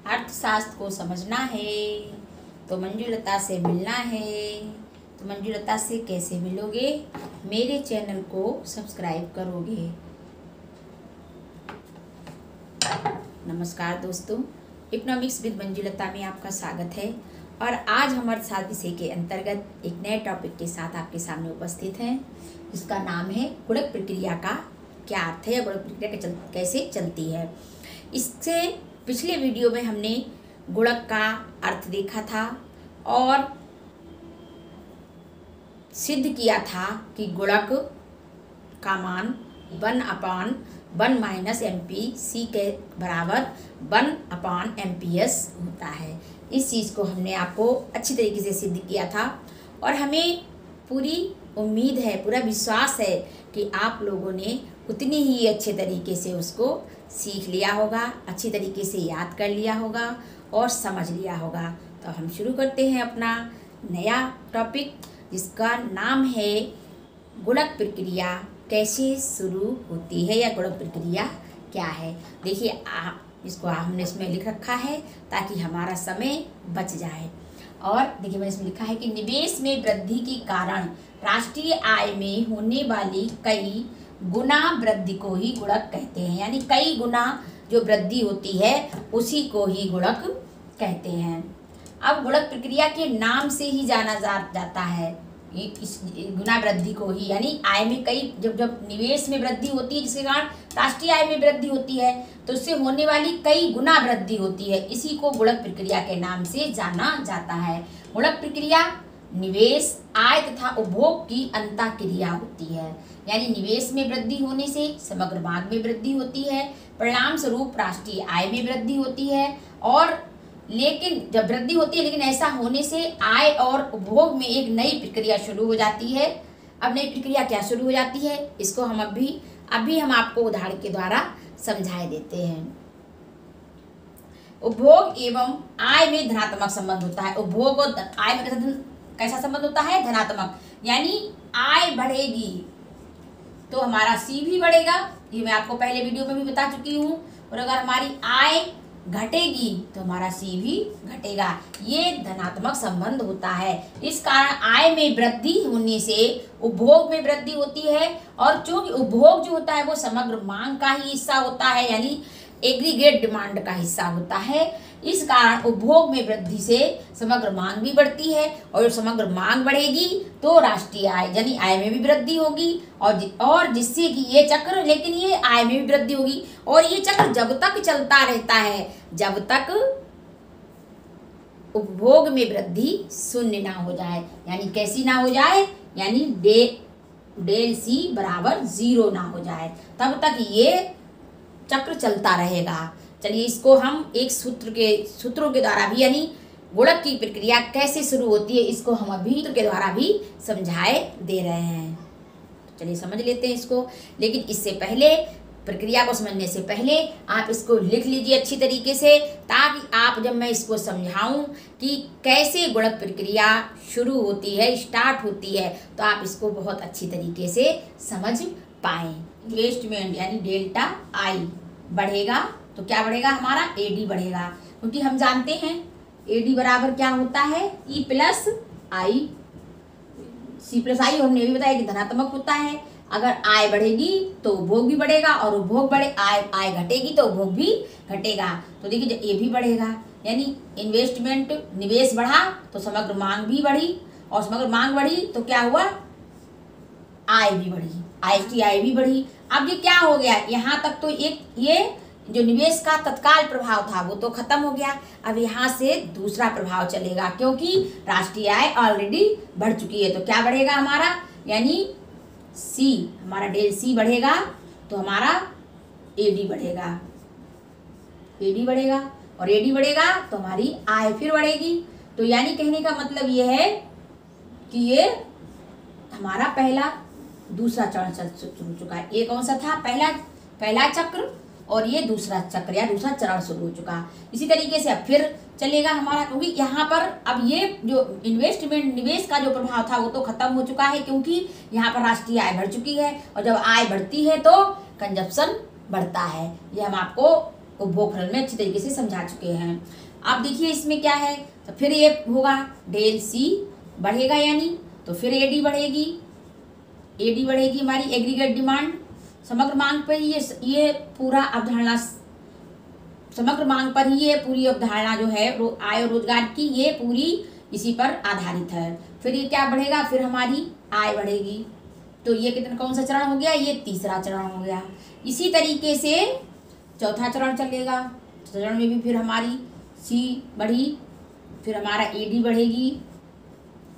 अर्थशास्त्र को समझना है तो मंजुलता से मिलना है। तो मंजुलता से कैसे मिलोगे? मेरे चैनल को सब्सक्राइब करोगे। नमस्कार दोस्तों, इकोनॉमिक्स विद मंजुलता में आपका स्वागत है। और आज हम अर्थशास्त्र विषय के अंतर्गत एक नए टॉपिक के साथ आपके सामने उपस्थित हैं, जिसका नाम है गुणक प्रक्रिया का क्या अर्थ है या गुणक प्रक्रिया कैसे चलती है। इससे पिछले वीडियो में हमने गुणक का अर्थ देखा था और सिद्ध किया था कि गुणक का मान 1/1 माइनस MP/C के बराबर 1/MP होता है। इस चीज़ को हमने आपको अच्छी तरीके से सिद्ध किया था और हमें पूरी उम्मीद है, पूरा विश्वास है कि आप लोगों ने उतनी ही अच्छे तरीके से उसको सीख लिया होगा, अच्छी तरीके से याद कर लिया होगा और समझ लिया होगा। तो हम शुरू करते हैं अपना नया टॉपिक, जिसका नाम है गुणक प्रक्रिया कैसे शुरू होती है या गुणक प्रक्रिया क्या है। देखिए, इसको हमने इसमें लिख रखा है ताकि हमारा समय बच जाए। और देखिए, मैंने इसमें लिखा है कि निवेश में वृद्धि के कारण राष्ट्रीय आय में होने वाली कई गुना वृद्धि को ही गुणक कहते हैं। यानी कई गुना जो वृद्धि होती है उसी को ही गुणक कहते हैं। अब गुणक प्रक्रिया के नाम से ही जाना जाता है इस गुना वृद्धि को ही, यानी आय में कई जब निवेश में वृद्धि होती है जिसके कारण राष्ट्रीय आय में वृद्धि होती है, तो उससे होने वाली कई गुना वृद्धि होती है। इसी को गुणक प्रक्रिया के नाम से जाना जाता है। गुणक प्रक्रिया निवेश, आय तथा उपभोग की अंतःक्रिया होती है। यानी निवेश में वृद्धि होने से समग्र मांग में वृद्धि होती है, परिणाम स्वरूप राष्ट्रीय आय में वृद्धि होती है। और लेकिन जब वृद्धि होती है, लेकिन ऐसा होने से आय और उपभोग में एक नई प्रक्रिया शुरू हो जाती है। अब नई प्रक्रिया क्या शुरू हो जाती है, इसको हम अभी हम आपको उदाहरण के द्वारा समझाए देते हैं। उपभोग एवं आय में धनात्मक संबंध होता है। उपभोग और आय में कैसा संबंध होता है? धनात्मक। यानी आय बढ़ेगी तो हमारा C भी बढ़ेगा, ये मैं आपको पहले वीडियो में भी बता चुकी हूँ। और अगर हमारी आय घटेगी तो हमारा C भी घटेगा। ये धनात्मक संबंध होता है। इस कारण आय में वृद्धि होने से उपभोग में वृद्धि होती है। और चूंकि उपभोग जो होता है वो समग्र मांग का ही हिस्सा होता है, यानी एग्रीगेट डिमांड का हिस्सा होता है। इस कारण उपभोग में वृद्धि से समग्र मांग भी बढ़ती है और समग्र मांग बढ़ेगी तो राष्ट्रीय आय यानी आय में भी वृद्धि होगी और जिससे कि ये चक्र, लेकिन ये आय में भी वृद्धि होगी और ये चक्र जब तक चलता रहता है जब तक उपभोग में वृद्धि शून्य ना हो जाए। यानी कैसी ना हो जाए, यानी डेल C बराबर 0 ना हो जाए, तब तक ये चक्र चलता रहेगा। चलिए, इसको हम एक सूत्रों के द्वारा भी, यानी गुणक की प्रक्रिया कैसे शुरू होती है, इसको हम अभी सूत्र के द्वारा भी समझाए दे रहे हैं। चलिए समझ लेते हैं इसको। लेकिन इससे पहले, प्रक्रिया को समझने से पहले आप इसको लिख लीजिए अच्छी तरीके से, ताकि आप जब मैं इसको समझाऊं कि कैसे गुणक प्रक्रिया शुरू होती है, स्टार्ट होती है, तो आप इसको बहुत अच्छी तरीके से समझ पाएं। इन्वेस्टमेंट यानी डेल्टा I बढ़ेगा तो क्या बढ़ेगा? हमारा AD बढ़ेगा, क्योंकि हम जानते हैं AD बराबर क्या होता है? E plus I। C plus I हमने भी बताया कि धनात्मक होता है। अगर आय बढ़ेगी तो उपभोग भी बढ़ेगा और उपभोग आय घटेगी तो उपभोग भी घटेगा। तो देखिए, जब ये भी बढ़ेगा, यानी इन्वेस्टमेंट निवेश बढ़ा तो समग्र मांग भी बढ़ी और समग्र मांग बढ़ी तो क्या हुआ? आय भी बढ़ी, आय भी बढ़ी। अब ये क्या हो गया? यहाँ तक तो ये जो निवेश का तत्काल प्रभाव था वो तो खत्म हो गया। अब यहाँ से दूसरा प्रभाव चलेगा, क्योंकि राष्ट्रीय आय ऑलरेडी बढ़ चुकी है। तो क्या बढ़ेगा हमारा? यानी C, हमारा डेल C बढ़ेगा तो हमारा AD बढ़ेगा, AD बढ़ेगा और AD बढ़ेगा तो हमारी आय फिर बढ़ेगी। तो यानी कहने का मतलब ये है कि ये हमारा दूसरा चरण चल चुका है। ये कौन सा था? पहला चक्र, और ये दूसरा चक्र या दूसरा चरण शुरू हो चुका। इसी तरीके से अब फिर चलेगा हमारा, क्योंकि यहाँ पर अब ये जो इन्वेस्टमेंट निवेश का जो प्रभाव था वो तो खत्म हो चुका है, क्योंकि यहाँ पर राष्ट्रीय आय बढ़ चुकी है और जब आय बढ़ती है तो कंजप्शन बढ़ता है। ये हम आपको उपभोग फलन में अच्छी तरीके से समझा चुके हैं। अब देखिए इसमें क्या है, तो फिर ये होगा डेल सी बढ़ेगा, यानी तो फिर एडी बढ़ेगी, एडी बढ़ेगी हमारी एग्रीगेट डिमांड। समग्र मांग पर ये पूरा अवधारणा, समग्र मांग पर ही ये पूरी अवधारणा जो है आय और रोजगार की, ये पूरी इसी पर आधारित है। फिर ये क्या बढ़ेगा, फिर हमारी आय बढ़ेगी। तो ये कितना, कौन सा चरण हो गया, ये तीसरा चरण हो गया। इसी तरीके से चौथा चरण चलेगा, चरण में भी फिर हमारी सी बढ़ी, फिर हमारा एडी बढ़ेगी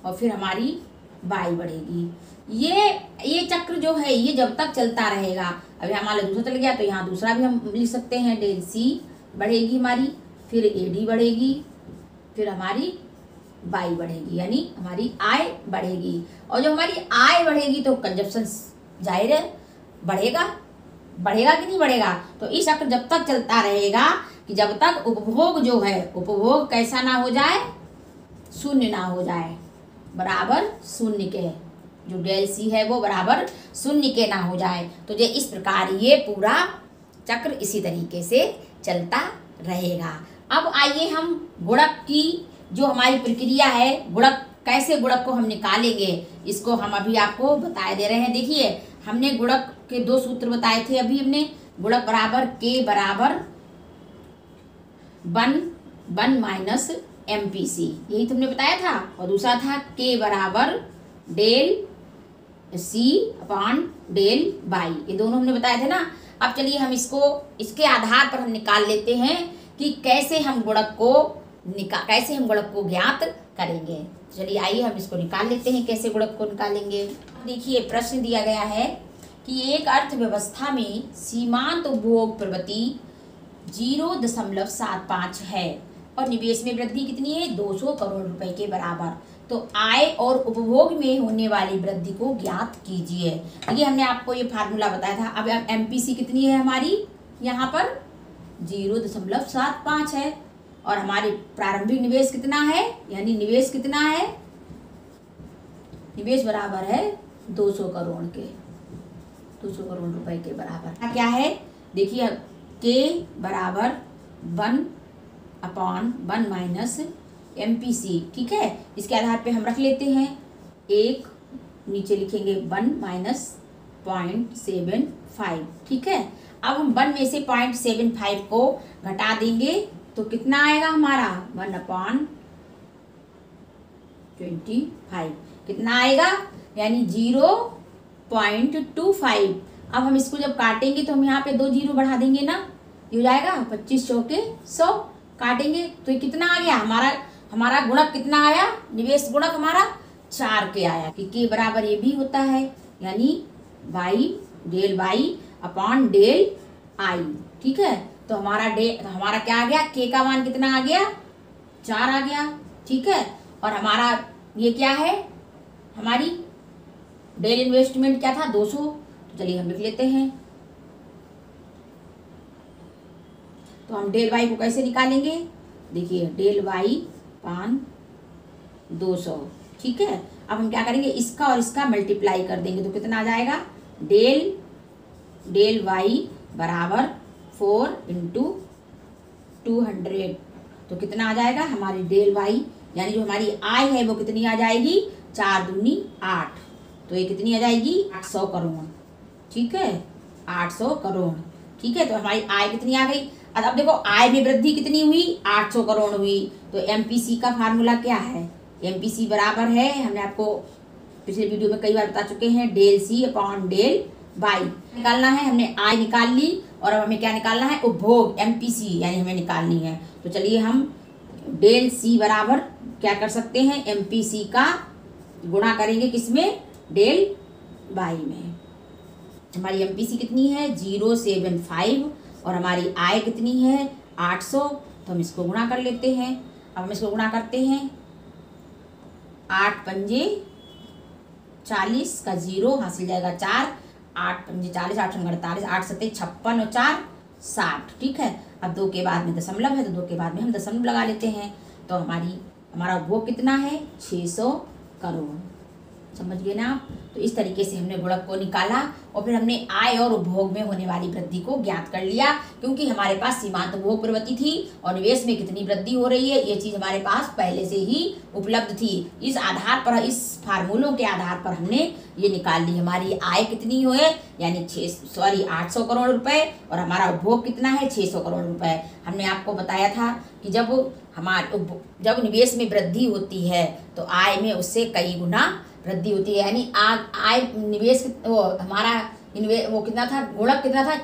और फिर हमारी बाई बढ़ेगी। ये चक्र जो है ये जब तक चलता रहेगा। अभी हमारा दूसरा चल गया तो यहाँ दूसरा भी हम लिख सकते हैं, डेल सी बढ़ेगी हमारी, फिर एडी बढ़ेगी, फिर हमारी बाई बढ़ेगी, यानी हमारी आय बढ़ेगी। और जब हमारी आय बढ़ेगी तो कंजप्शन जाहिर है बढ़ेगा, बढ़ेगा कि नहीं बढ़ेगा। तो इस चक्र जब तक चलता रहेगा कि जब तक उपभोग जो है, उपभोग कैसा ना हो जाए, शून्य ना हो जाए, बराबर शून्य के, जो डेल सी है वो बराबर शून्य के ना हो जाए। तो ये इस प्रकार ये पूरा चक्र इसी तरीके से चलता रहेगा। अब आइए हम गुणक की जो हमारी प्रक्रिया है, गुणक कैसे गुणक को हम निकालेंगे, इसको हम अभी आपको बता दे रहे हैं। देखिए हमने गुणक के दो सूत्र बताए थे अभी हमने, गुणक बराबर के बराबर 1 माइनस MPC, यही तुमने बताया था। और दूसरा था के बराबर del C upon del by, ये दोनों हमने बताए थे ना। अब चलिए हम इसको इसके आधार पर हम निकाल लेते हैं कि कैसे हम गुणक को ज्ञात करेंगे। चलिए आइए हम इसको निकाल लेते हैं, कैसे गुणक को निकालेंगे। देखिए प्रश्न दिया गया है कि एक अर्थव्यवस्था में सीमांत उपभोग प्रवृत्ति 0.75 है और निवेश में वृद्धि कितनी है, 200 करोड़ रुपए के बराबर। तो आय और उपभोग में होने वाली वृद्धि को ज्ञात कीजिए। ये हमने आपको ये फार्मूला बताया था। अब MPC कितनी है हमारी, यहाँ पर 0.75 है और हमारी प्रारंभिक निवेश कितना है, यानी निवेश कितना है, निवेश बराबर है 200 करोड़ के, 200 करोड़ रुपए के बराबर। क्या है देखिए, के बराबर 1/1 माइनस MPC, ठीक है। इसके आधार पे हम रख लेते हैं, एक नीचे लिखेंगे 1 माइनस 0.75, ठीक है। अब हम 1 में से 0.75 को घटा देंगे तो कितना आएगा हमारा, 1/25, कितना आएगा, यानी 0.25। अब हम इसको जब काटेंगे तो हम यहाँ पे 2 जीरो बढ़ा देंगे ना, ये हो जाएगा 25 चौके 100, काटेंगे तो ये कितना आ गया, हमारा गुणक कितना आया, निवेश गुणक हमारा 4 के आया। कि के बराबर ये भी होता है, यानी by del by upon del I, ठीक है। तो हमारा क्या आ गया, के का मान कितना आ गया, 4 आ गया, ठीक है। और हमारा ये क्या है, हमारी डेल इन्वेस्टमेंट क्या था, 200। तो चलिए हम लिख लेते हैं। तो हम डेल वाई को कैसे निकालेंगे, देखिए डेल वाई पान 200, ठीक है। अब हम क्या करेंगे, इसका और इसका मल्टीप्लाई कर देंगे तो कितना आ जाएगा, डेल वाई बराबर 4 × 200। तो कितना आ जाएगा, हमारी डेल वाई यानी जो हमारी आय है वो कितनी आ जाएगी, 4 दूनी 8। तो ये कितनी आ जाएगी, 800 करोड़, ठीक है, 800 करोड़, ठीक है। तो हमारी आय कितनी आ गई। अब देखो आय में वृद्धि कितनी हुई, 800 करोड़ हुई। तो MPC का फार्मूला क्या है, MPC बराबर है, हमने आपको पिछले वीडियो में कई बार बता चुके हैं, del C upon del by. निकालना है, हमने आय निकाल ली और अब हमें क्या निकालना है, उपभोग MPC यानी हमें निकालनी है। तो चलिए हम डेल सी बराबर क्या कर सकते हैं, MPC का गुणा करेंगे किसमें, डेल बाई में। हमारी MPC कितनी है, 0.75 और हमारी आय कितनी है, 800। तो हम इसको गुणा कर लेते हैं। अब हम इसको गुणा करते हैं, 8 पंजे 40 का 0 हासिल जाएगा 4, 8 पंजे 40, 8 48, 8 सत्ते 56 और 4 60, ठीक है। अब 2 के बाद में दशमलव है तो 2 के बाद में हम दशमलव लगा लेते हैं। तो हमारा उपभोग कितना है, 600 करोड़, समझ गए ना आप। तो इस तरीके से हमने गुणक को निकाला और फिर हमने आय और उपभोग में होने वाली वृद्धि को ज्ञात कर लिया, क्योंकि हमारे पास सीमांत उपभोग प्रवृत्ति थी और निवेश में कितनी वृद्धि हो रही है ये चीज हमारे पास पहले से ही उपलब्ध थी। इस आधार पर, इस फार्मूलों के आधार पर हमने ये निकाल ली हमारी आय कितनी हो है, यानी 800 करोड़ रुपए, और हमारा उपभोग कितना है 600 करोड़ रुपए। हमने आपको बताया था कि जब निवेश में वृद्धि होती है तो आय में उससे कई गुना वृद्धि होती है, यानी आय निवेश हमारा वो कितना था, गुणक कितना था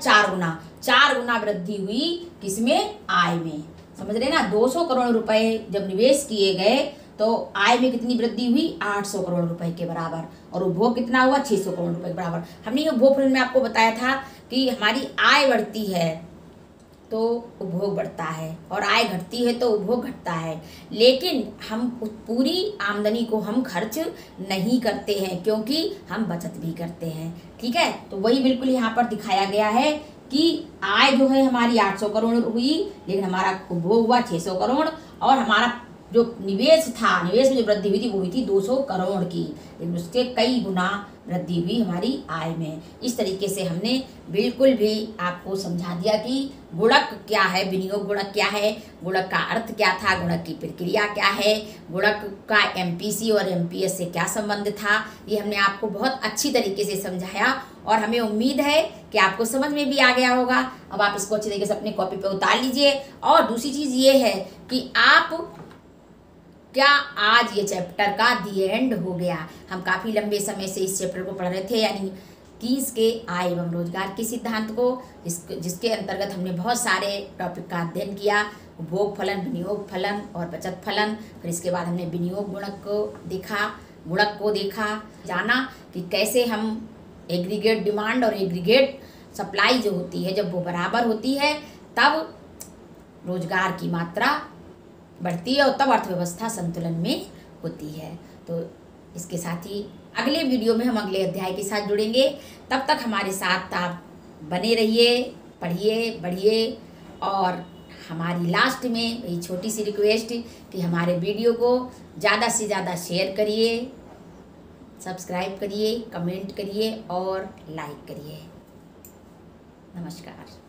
4 गुना वृद्धि हुई किसमें, आय में। समझ रहे ना, 200 करोड़ रुपए जब निवेश किए गए तो आय में कितनी वृद्धि हुई 800 करोड़ रुपए के बराबर, और उपभोग कितना हुआ 600 करोड़ रुपए के बराबर। हमने उपभोग में आपको बताया था कि हमारी आय बढ़ती है तो उपभोग बढ़ता है और आय घटती है तो उपभोग घटता है, लेकिन हम पूरी आमदनी को हम खर्च नहीं करते हैं क्योंकि हम बचत भी करते हैं। ठीक है, तो वही बिल्कुल यहाँ पर दिखाया गया है कि आय जो है हमारी 800 करोड़ हुई, लेकिन हमारा उपभोग हुआ 600 करोड़, और हमारा जो निवेश था, निवेश में जो वृद्धि हुई थी वो हुई थी 200 करोड़ की, लेकिन उसके कई गुना वृद्धि हुई हमारी आय में। इस तरीके से हमने बिल्कुल भी आपको समझा दिया कि गुणक क्या है, विनियोग गुणक क्या है, गुणक का अर्थ क्या था, गुणक की प्रक्रिया क्या है, गुणक का एमपीसी और एमपीएस से क्या संबंध था, ये हमने आपको बहुत अच्छी तरीके से समझाया और हमें उम्मीद है कि आपको समझ में भी आ गया होगा। अब आप इसको अच्छी तरीके से अपने कॉपी पे उतार लीजिए। और दूसरी चीज़ ये है कि आप क्या आज ये चैप्टर का दी एंड हो गया। हम काफ़ी लंबे समय से इस चैप्टर को पढ़ रहे थे, यानी कीज के आय एवं रोजगार के सिद्धांत को, जिसके अंतर्गत हमने बहुत सारे टॉपिक का अध्ययन किया, उपभोग फलन, विनियोग फलन और बचत फलन। फिर इसके बाद हमने विनियोग गुणक को देखा, जाना कि कैसे हम एग्रीगेट डिमांड और एग्रीगेट सप्लाई जो होती है, जब वो बराबर होती है तब रोजगार की मात्रा बढ़ती है और तब अर्थव्यवस्था संतुलन में होती है। तो इसके साथ ही अगले वीडियो में हम अगले अध्याय के साथ जुड़ेंगे। तब तक हमारे साथ आप बने रहिए, पढ़िए, बढ़िए। और हमारी लास्ट में यही छोटी सी रिक्वेस्ट कि हमारे वीडियो को ज़्यादा से ज़्यादा शेयर करिए, सब्सक्राइब करिए, कमेंट करिए और लाइक करिए। नमस्कार।